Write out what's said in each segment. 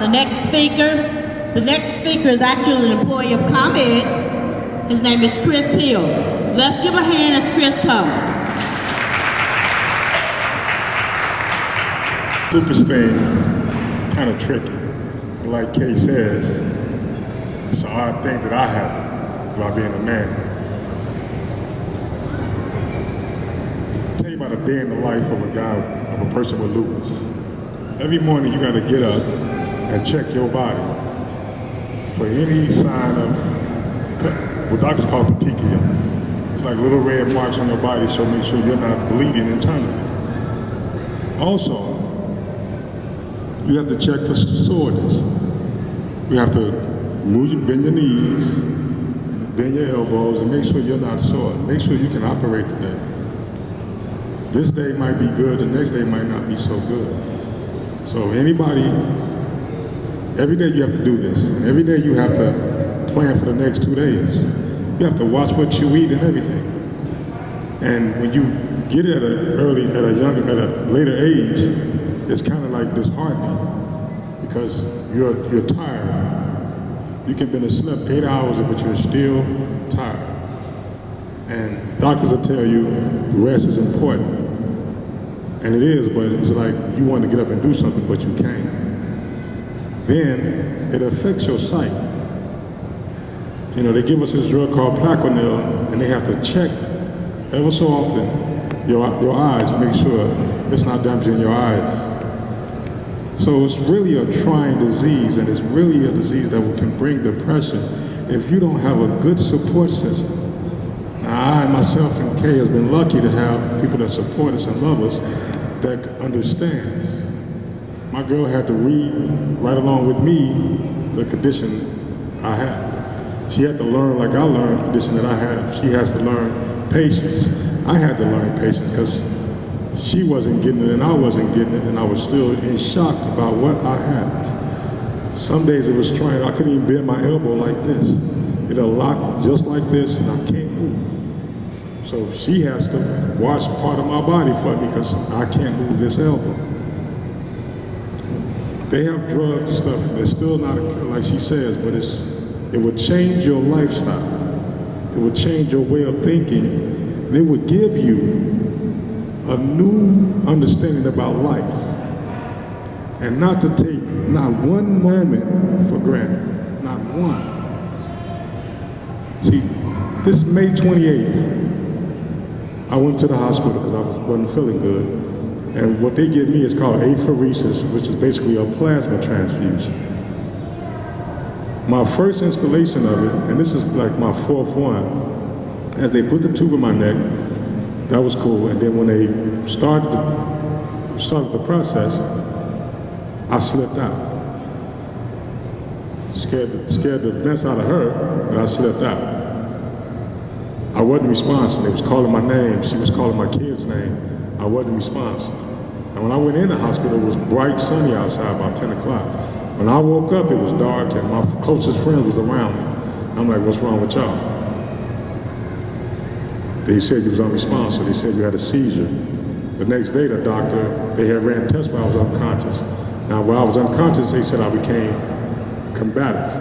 The next speaker is actually an employee of ComEd. His name is Chris Hill. Let's give a hand as Chris comes. Lupus thing is kind of tricky. Like Kay says, it's an odd thing that I have about being a man. Tell you about a day in the life of a person with lupus. Every morning you got to get up and check your body for any sign of what doctors call petechia. It's like little red marks on your body, so make sure you're not bleeding internally. Also, you have to check for soreness. You have to bend your knees, bend your elbows, and make sure you're not sore. Make sure you can operate today. This day might be good, the next day might not be so good. So anybody, every day you have to do this. Every day you have to plan for the next 2 days. You have to watch what you eat and everything. And when you get it at a later age, it's kind of like disheartening because you're tired. You can have slept 8 hours, but you're still tired. And doctors will tell you the rest is important. And it is, but it's like you want to get up and do something, but you can't. Then it affects your sight. You know, they give us this drug called Plaquenil, and they have to check ever so often your eyes, make sure it's not damaging your eyes. So it's really a trying disease, and it's really a disease that can bring depression if you don't have a good support system. Now, I myself and Kay has been lucky to have people that support us and love us that understands. My girl had to read right along with me the condition I have. She had to learn like I learned the condition that I have. She has to learn patience. I had to learn patience because she wasn't getting it and I wasn't getting it, and I was still in shock about what I had. Some days it was trying, I couldn't even bend my elbow like this. It'll lock just like this and I can't move. So she has to wash part of my body for me because I can't move this elbow. They have drugs and stuff that's still not a cure like she says, but it would change your lifestyle. It would change your way of thinking, and it would give you a new understanding about life, and not to take not one moment for granted, not one. See, this May 28th, I went to the hospital because I wasn't feeling good, and what they give me is called apheresis, which is basically a plasma transfusion. My first installation of it, and this is like my fourth one, as they put the tube in my neck, that was cool. And then when they started the process, I slipped out. Scared the mess out of her, and I slipped out. I wasn't responsive. They was calling my name. She was calling my kid's name. I wasn't responsive. And when I went in the hospital, it was bright sunny outside about 10 o'clock. When I woke up, it was dark, and my closest friend was around me. I'm like, what's wrong with y'all? They said you was unresponsive. They said you had a seizure. The next day, the doctor, they had ran tests while I was unconscious. Now, while I was unconscious, they said I became combative.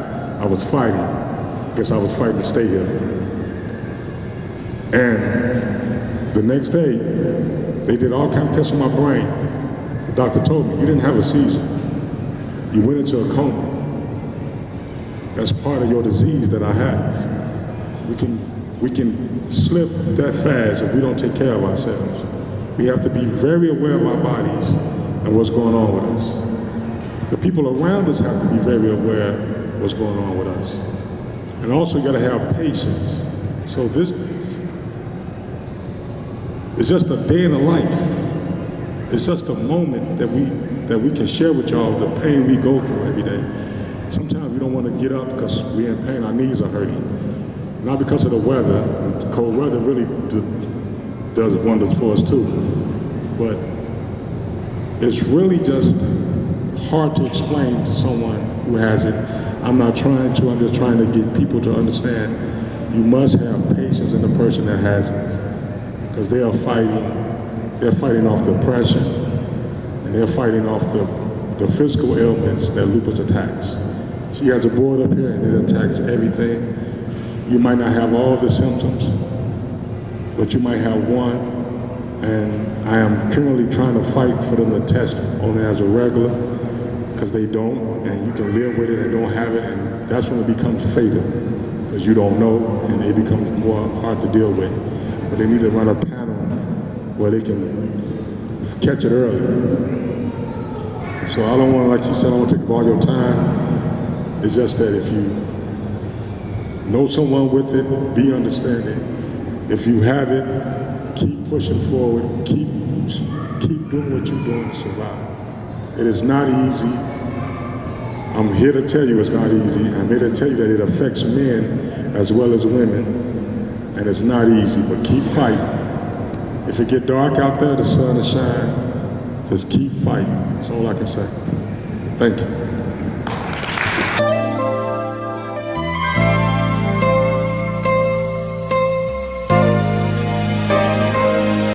I was fighting. I guess I was fighting to stay here. And the next day, they did all kinds of tests on my brain. The doctor told me, you didn't have a seizure. You went into a coma. That's part of your disease that I have. We can slip that fast if we don't take care of ourselves. We have to be very aware of our bodies and what's going on with us. The people around us have to be very aware of what's going on with us. And also you gotta have patience. So this is just a day in the life. It's just a moment that we can share with y'all the pain we go through every day. Sometimes we don't want to get up because we're in pain, our knees are hurting. Not because of the weather. The cold weather really does wonders for us too. But it's really just hard to explain to someone who has it. I'm just trying to get people to understand you must have patience in the person that has it. Because they're fighting off the oppression, and they're fighting off the physical ailments that lupus attacks. She has a board up here and it attacks everything. You might not have all the symptoms, but you might have one. And I am currently trying to fight for them to test on it as a regular, because they don't, and you can live with it and don't have it, and that's when it becomes fatal, because you don't know, and it becomes more hard to deal with. But they need to run a panel where they can catch it early. So I don't want to, like she said, I don't want to take up all your time. It's just that if you know someone with it, be understanding. If you have it, keep pushing forward, keep doing what you're doing to survive. It is not easy. I'm here to tell you it's not easy. I'm here to tell you that it affects men as well as women, and it's not easy, but keep fighting. If it get dark out there, the sun is shining. Just keep fighting. That's all I can say. Thank you.